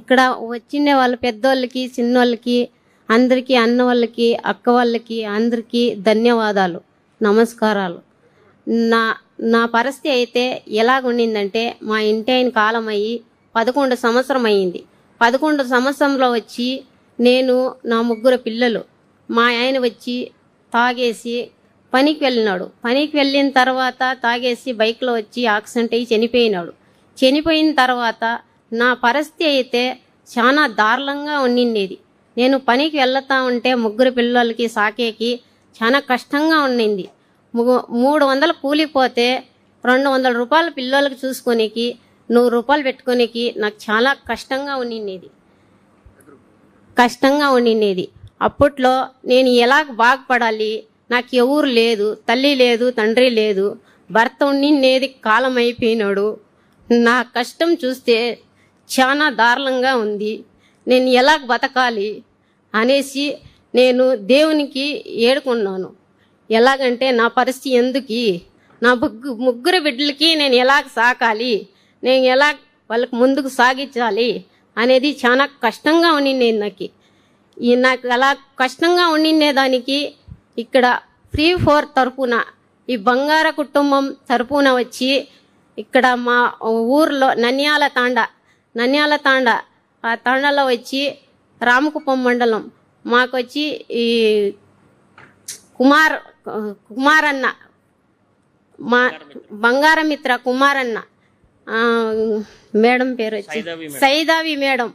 ఇక్కడ వచ్చిండే వాళ్ళు పెద్దోళ్ళకి చిన్నోళ్ళకి అందరికీ అన్న వాళ్ళకి అక్క వాళ్ళకి అందరికీ ధన్యవాదాలు, నమస్కారాలు. నా పరిస్థితి అయితే ఎలాగుండిందంటే మా ఇంటి ఆయన కాలం అయ్యి 11 సంవత్సరం అయ్యింది. 11 సంవత్సరంలో వచ్చి నేను నా 3 పిల్లలు, మా ఆయన వచ్చి తాగేసి పనికి వెళ్ళినాడు. పనికి వెళ్ళిన తర్వాత తాగేసి బైక్లో వచ్చి యాక్సిడెంట్ అయ్యి చనిపోయినాడు. చనిపోయిన తర్వాత నా పరిస్థితి అయితే చాలా దారుణంగా ఉండిండేది. నేను పనికి వెళ్తా ఉంటే 3 పిల్లలకి సాకేకి చాలా కష్టంగా ఉండింది. 300 కూలిపోతే 200 రూపాయలు పిల్లలకి చూసుకొనికి 100 రూపాయలు పెట్టుకోనికి నాకు చాలా కష్టంగా ఉండిండేది. అప్పట్లో నేను ఎలా బాగుపడాలి, నాకు ఎవరు లేదు, తల్లి లేదు, తండ్రి లేదు, భర్త ఉండిండేది కాలం అయిపోయినాడు. నా కష్టం చూస్తే చాలా దారుణంగా ఉంది. నేను ఎలా బతకాలి అనేసి నేను దేవునికి ఏడుకున్నాను. ఎలాగంటే నా పరిస్థితి ఎందుకు, నా 3 బిడ్డలకి నేను ఎలా సాకాలి, నేను ఎలా వాళ్ళకి ముందుకు సాగించాలి అనేది చాలా కష్టంగా ఉండింది. నాకు అలా కష్టంగా ఉండిండేదానికి ఇక్కడ ఫ్రీ ఫోర్ తరపున ఈ బంగార కుటుంబం తరపున వచ్చి ఇక్కడ మా ఊర్లో నంద్యాల తాండా ఆ తాండాలో వచ్చి రామకుప్పం మండలం మాకు వచ్చి ఈ కుమారన్న, మా బంగారమిత్ర కుమారన్న, మేడం పేరు వచ్చి సైదావి మేడం,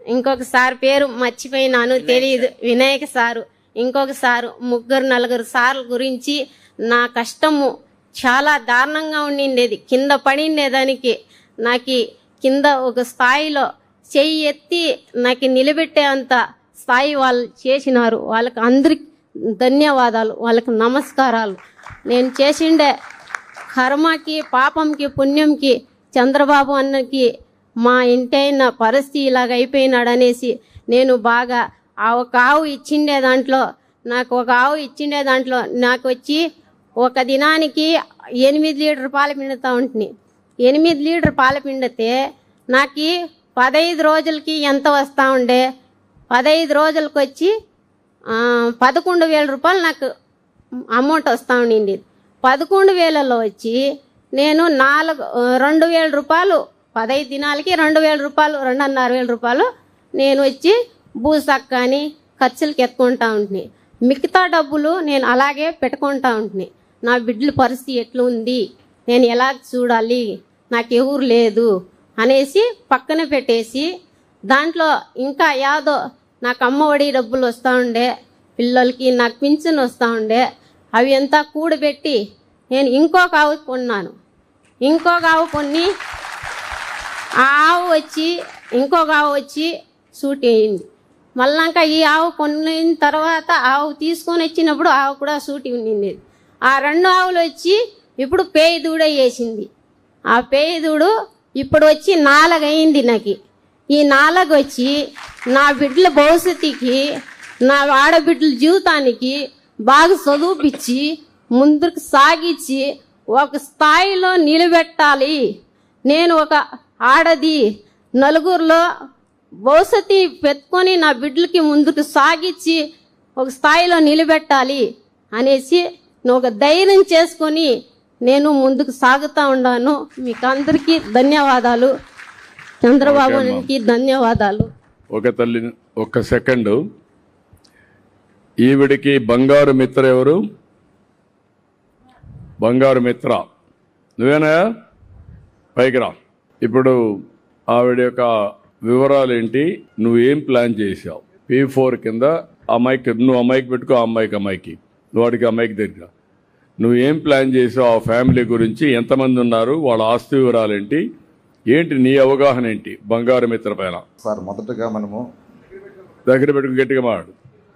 ఇంకొక సార్ పేరు మర్చిపోయినాను తెలియదు, వినాయక సారు, ఇంకొక సారు, 3-4 సార్ల గురించి నా కష్టము చాలా దారుణంగా ఉండిండేది. కింద పడిండేదానికి నాకు కింద ఒక స్థాయిలో చెయ్యి ఎత్తి నాకు నిలబెట్టే అంత స్థాయి వాళ్ళు చేసినారు. వాళ్ళకి అందరికి ధన్యవాదాలు, వాళ్ళకి నమస్కారాలు. నేను చేసిండే కర్మకి, పాపంకి, పుణ్యంకి చంద్రబాబు అన్నకి మా ఇంటైన పరిస్థితి ఇలాగ అయిపోయినాడు అనేసి నేను బాగా ఒక ఆవు ఇచ్చిండే దాంట్లో నాకు వచ్చి ఒక దినానికి 8 లీటర్ పాలు పిండుతూ ఉంటుంది. 8 లీటర్ పాలు పిండితే నాకు 15 రోజులకి ఎంత వస్తూ ఉండే, 15 రోజులకు వచ్చి 11,000 రూపాయలు నాకు అమౌంట్ వస్తూ ఉండింది. 11,000లో వచ్చి నేను 2,000 రూపాయలు 15 దినాలకి 2,000 రూపాయలు, 2,500 రూపాయలు నేను వచ్చి భూసక్క అని ఖర్చులకి ఎత్తుకుంటా ఉంటుంది. మిగతా డబ్బులు నేను అలాగే పెట్టుకుంటా ఉంటుంది. నా బిడ్డల పరిస్థితి ఎట్లా ఉంది, నేను ఎలా చూడాలి, నాకు ఎవరు లేదు అనేసి పక్కన పెట్టేసి దాంట్లో ఇంకా యాదో నాకు అమ్మఒడి డబ్బులు వస్తూ ఉండే, పిల్లలకి నాకు పింఛన్ వస్తూ ఉండే, అవి అంతా కూడబెట్టి నేను ఇంకొక ఆవు కొన్నాను. ఇంకొక ఆవు కొని ఆ ఆవు వచ్చి ఇంకొక ఆవు వచ్చి సూట్ అయ్యింది. మళ్ళాక ఈ ఆవు కొన్న తర్వాత ఆవు తీసుకొని వచ్చినప్పుడు ఆవు కూడా సూటి ఉండింది. ఆ 2 ఆవులు వచ్చి ఇప్పుడు పేయి దూడ వేసింది. ఆ పేయి దూడు ఇప్పుడు వచ్చి 4 అయింది. నాకు ఈ 4 వచ్చి నా బిడ్డల భవిష్యత్తుకి, నా ఆడబిడ్డల జీవితానికి బాగా చదువుపిచ్చి ముందుకు సాగించి ఒక స్థాయిలో నిలబెట్టాలి. నేను ఒక ఆడది నలుగురిలో భవిష్యత్తు పెట్టుకొని నా బిడ్డలకి ముందుకు సాగించి ఒక స్థాయిలో నిలబెట్టాలి అనేసి ఒక ధైర్యం చేసుకొని నేను ముందుకు సాగుతూ ఉన్నాను. మీకు అందరికీ ధన్యవాదాలు, చంద్రబాబుకి ధన్యవాదాలు. ఒక తల్లి ఒక్క సెకండు, ఈవిడికి బంగారు మిత్ర ఎవరు? బంగారు మిత్ర నువ్వేనా? పైకి రా. ఇప్పుడు ఆవిడ యొక్క వివరాలు ఏంటి, నువ్వేం ప్లాన్ చేసావు? P4 కింద అమ్మాయికి, నువ్వు అమ్మాయికి పెట్టుకో, అమ్మాయికి వాడికి అమ్మాయికి దగ్గర నువ్వేం ప్లాన్ చేసావు? ఆ ఫ్యామిలీ గురించి ఎంతమంది ఉన్నారు, వాళ్ళ ఆస్తి వివరాలు ఏంటి నీ అవగాహన ఏంటి బంగారు మిత్ర పైన? సార్ మొదటగా మనము దగ్గర పెట్టుకు గట్టిగా మాట్లాడు,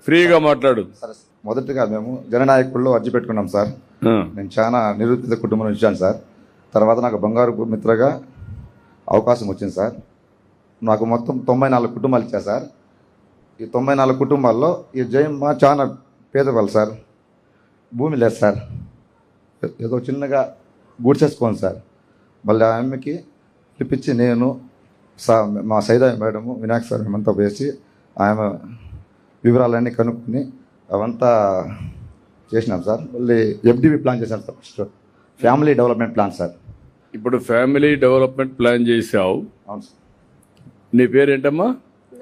ఫ్రీగా మాట్లాడు. సార్ మొదటగా మేము జననాయకుల్లో అర్జీ పెట్టుకున్నాం సార్. నేను చాలా నిరుపేద కుటుంబం నుంచి వచ్చాను సార్. తర్వాత నాకు బంగారు మిత్రగా అవకాశం వచ్చింది సార్. నాకు మొత్తం 94 కుటుంబాలు ఇచ్చారు సార్. ఈ 94 కుటుంబాల్లో ఈ జయమ్మ చాలా పేదవాళ్ళు సార్. భూమి లేదు సార్, ఏదో చిన్నగా గుడిసేసుకోండి సార్. మళ్ళీ ఆ అమ్మకి పిలిపించి నేను మా సైదా మేడము వినాయక్ సార్ మేమంతా వేసి ఆమె వివరాలన్నీ కనుక్కొని అవంతా చేసినాం సార్. మళ్ళీ FDP ప్లాన్ చేశాను sir. First family development plan sir. ఇప్పుడు ఫ్యామిలీ డెవలప్మెంట్ ప్లాన్ చేసావు. అవును సార్. నీ పేరేంటమ్మా?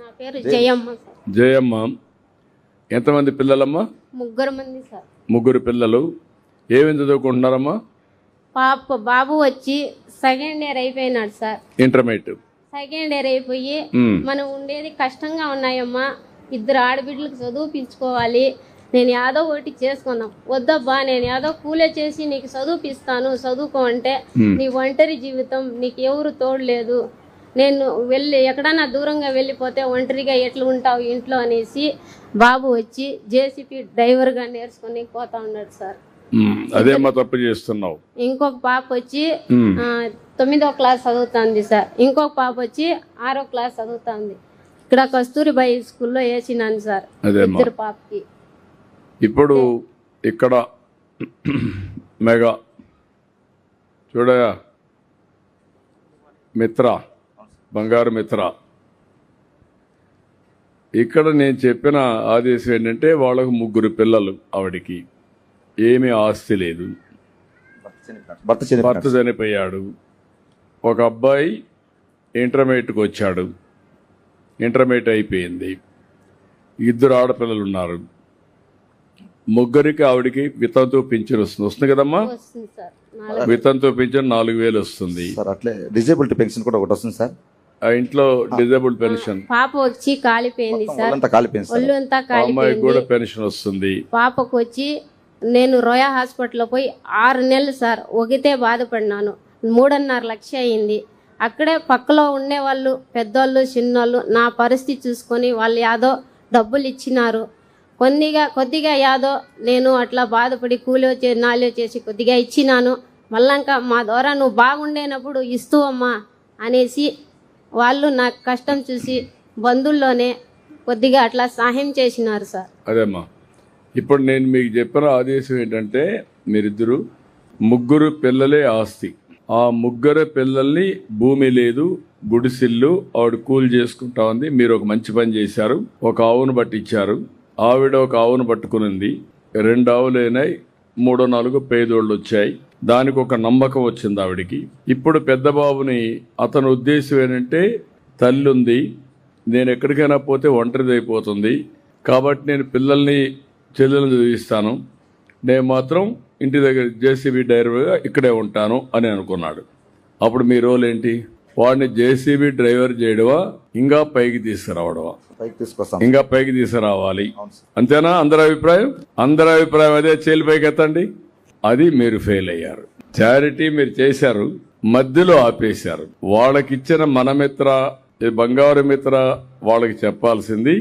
నా పేరు జయమ్మ సార్. జయమ్మ. ఎంతమంది పిల్లలమ్మా? 3 మంది సార్. 3 పిల్లలు. ఏమేమి చదువుకుంటున్నారమ్మా? బాబు వచ్చి సెకండ్ ఇయర్ అయిపోయినాడు సార్. ఇంటర్మీడియట్ సెకండ్ ఇయర్ అయిపోయి మనం ఉండేది కష్టంగా ఉన్నాయమ్మా, 2 ఆడబిడ్డలకు చదువుపించుకోవాలి, నేను యాదో ఒకటి చేసుకున్నాం. వద్దబ్బా, నేను యాదో కూలే చేసి నీకు చదువుపిస్తాను, చదువుకో అంటే నీ ఒంటరి జీవితం, నీకు ఎవరు తోడలేదు, నేను ఎక్కడన్నా దూరంగా వెళ్ళిపోతే ఒంటరిగా ఎట్లా ఉంటావు ఇంట్లో అనేసి బాబు వచ్చి JCB డ్రైవర్గా నేర్చుకుని పోతా ఉన్నాడు సార్. అదేమ్మా తప్పు చేస్తున్నావు. ఇంకొక పాప వచ్చి 9వ క్లాస్ చదువుతుంది సార్. ఇంకొక పాప వచ్చి 6వ క్లాస్ చదువుతుంది. ఇక్కడ కస్తూరిబాయి స్కూల్లో వేసినాను సార్ 2 పాపకి. ఇప్పుడు ఇక్కడ మెగా చూడయా మిత్ర, బంగారు మిత్ర, ఇక్కడ నేను చెప్పిన ఆదేశం ఏంటంటే వాళ్ళకు 3 పిల్లలు, ఆవిడికి ఏమీ ఆస్తి లేదు, భర్త చనిపోయాడు. ఒక అబ్బాయి ఇంటర్మీడియట్కి వచ్చాడు, ఇంటర్మీడియట్ అయిపోయింది. 2 ఆడపిల్లలు ఉన్నారు. 3కి ఆవిడికి వితంతు పింఛన్ వస్తుంది కదమ్మా? వస్తుంది సార్. వితంతు పింఛన్ 4000 వస్తుంది సార్. అట్లే డిజేబిలిటీ పెన్షన్ కూడా ఒకటి వస్తుంది సార్. ఆ ఇంట్లో డిజేబుల్డ్ పెన్షన్. పాప వచ్చి కాలిపోయింది సార్, ఒళ్ళంతా కాలిపోయింది. ఒళ్ళంతా అమ్మాయికి కాలిపోయింది. కూడా పెన్షన్ వస్తుంది. పాపకు వచ్చి నేను రోయా హాస్పిటల్లో పోయి 6 నెలలు సార్ ఒకటే బాధపడినాను. 3.5 లక్ష అయింది. అక్కడే పక్కలో ఉండేవాళ్ళు పెద్దోళ్ళు చిన్నోళ్ళు నా పరిస్థితి చూసుకొని వాళ్ళు యాదో డబ్బులు ఇచ్చినారు. కొద్దిగా యాదో నేను అట్లా బాధపడి నాలో చేసి కొద్దిగా ఇచ్చినాను. మళ్ళాక మా ద్వారా నువ్వు బాగుండేనప్పుడు ఇస్తూ అమ్మా అనేసి వాళ్ళు నాకు కష్టం చూసి బంధువుల్లోనే కొద్దిగా అట్లా సహాయం చేసినారు సార్. అదేమ్మా, ఇప్పుడు నేను మీకు చెప్పిన ఆదేశం ఏంటంటే మీరిద్దరు 3 పిల్లలే ఆస్తి. ఆ 3 పిల్లల్ని భూమి లేదు, గుడిసిల్లు ఆవిడ కూలి చేసుకుంటా ఉంది. మీరు ఒక మంచి పని చేశారు, ఒక ఆవును పట్టించారు. ఆవిడ ఒక ఆవును పట్టుకునింది, 2 ఆవులైనాయి, 3-4 పేదోళ్ళు వచ్చాయి. దానికి ఒక నమ్మకం వచ్చింది ఆవిడికి. ఇప్పుడు పెద్ద బాబుని అతని ఉద్దేశం ఏంటంటే తల్లి ఉంది, నేను ఎక్కడికైనా పోతే ఒంటరిదైపోతుంది కాబట్టి నేను పిల్లల్ని చెల్లెలను చదివిస్తాను, నేను మాత్రం ఇంటి దగ్గర JCB డ్రైవర్గా ఇక్కడే ఉంటాను అని అనుకున్నాడు. అప్పుడు మీ రోల్ ఏంటి? వాడిని JCB డ్రైవర్ చేయడమా, ఇంకా పైకి తీసుకురావడమా? ఇంకా పైకి తీసుకురావాలి, అంతేనా? అందరి అభిప్రాయం అదే. చేలి పైకి ఎత్తండి. అది మీరు ఫెయిల్ అయ్యారు. చారిటీ మీరు చేశారు, మధ్యలో ఆపేశారు. వాళ్ళకిచ్చిన మన మిత్ర, బంగారు మిత్ర వాళ్ళకి చెప్పాల్సింది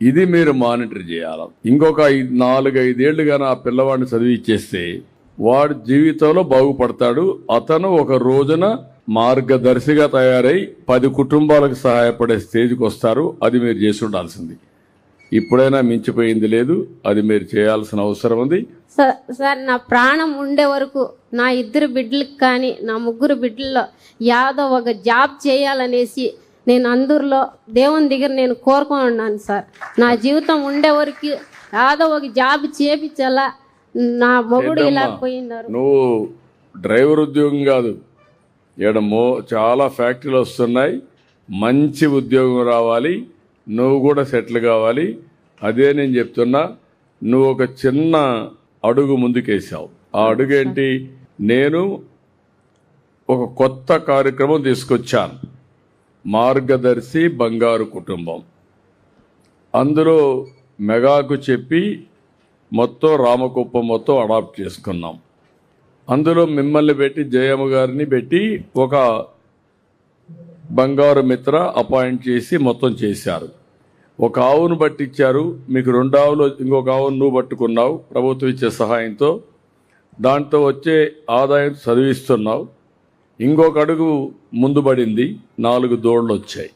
ఇది మీరు మానిటర్ చేయాలి. ఇంకొక 4-5 ఏళ్లుగానే ఆ పిల్లవాడిని చదివి ఇచ్చేస్తే వాడు జీవితంలో బాగుపడతాడు. అతను ఒక రోజున మార్గదర్శిగా తయారై 10 కుటుంబాలకు సహాయపడే స్టేజ్కి వస్తారు. అది మీరు చేసి ఉండాల్సింది. ఇప్పుడైనా మించిపోయింది లేదు, అది మీరు చేయాల్సిన అవసరం ఉంది. సార్ నా ప్రాణం ఉండే వరకు నా 2 బిడ్డలకు కానీ నా 3 బిడ్డల్లో యాదో ఒక జాబ్ చేయాలనేసి నేను అందరిలో దేవుని దగ్గర నేను కోరుకొని ఉన్నాను సార్. నా జీవితం ఉండే వరకు యాదో ఒక జాబ్ చేపించాలా. నా మొగుడు ఇలా పోయినారు. నువ్వు డ్రైవర్ ఉద్యోగం కాదు, ఏడమో చాలా ఫ్యాక్టరీలు వస్తున్నాయి, మంచి ఉద్యోగం రావాలి, నువ్వు కూడా సెటిల్ కావాలి. అదే నేను చెప్తున్నా. నువ్వు ఒక చిన్న అడుగు ముందుకేసావు. ఆ అడుగు ఏంటి? నేను ఒక కొత్త కార్యక్రమం తీసుకొచ్చాను, మార్గదర్శి బంగారు కుటుంబం. అందులో మెగాకు చెప్పి మొత్తం రామకుప్పం మొత్తం అడాప్ట్ చేసుకున్నాం. అందులో మిమ్మల్ని పెట్టి, జయమ్మ గారిని పెట్టి ఒక బంగారు మిత్ర అపాయింట్ చేసి మొత్తం చేశారు. ఒక ఆవును పట్టించారు మీకు, 2 ఆవులు, ఇంకొక ఆవును నువ్వు పట్టుకున్నావు ప్రభుత్వం ఇచ్చే సహాయంతో. దాంతో వచ్చే ఆదాయం చదివిస్తున్నావు. ఇంకొక అడుగు ముందు పడింది, 4 దూడలు వచ్చాయి.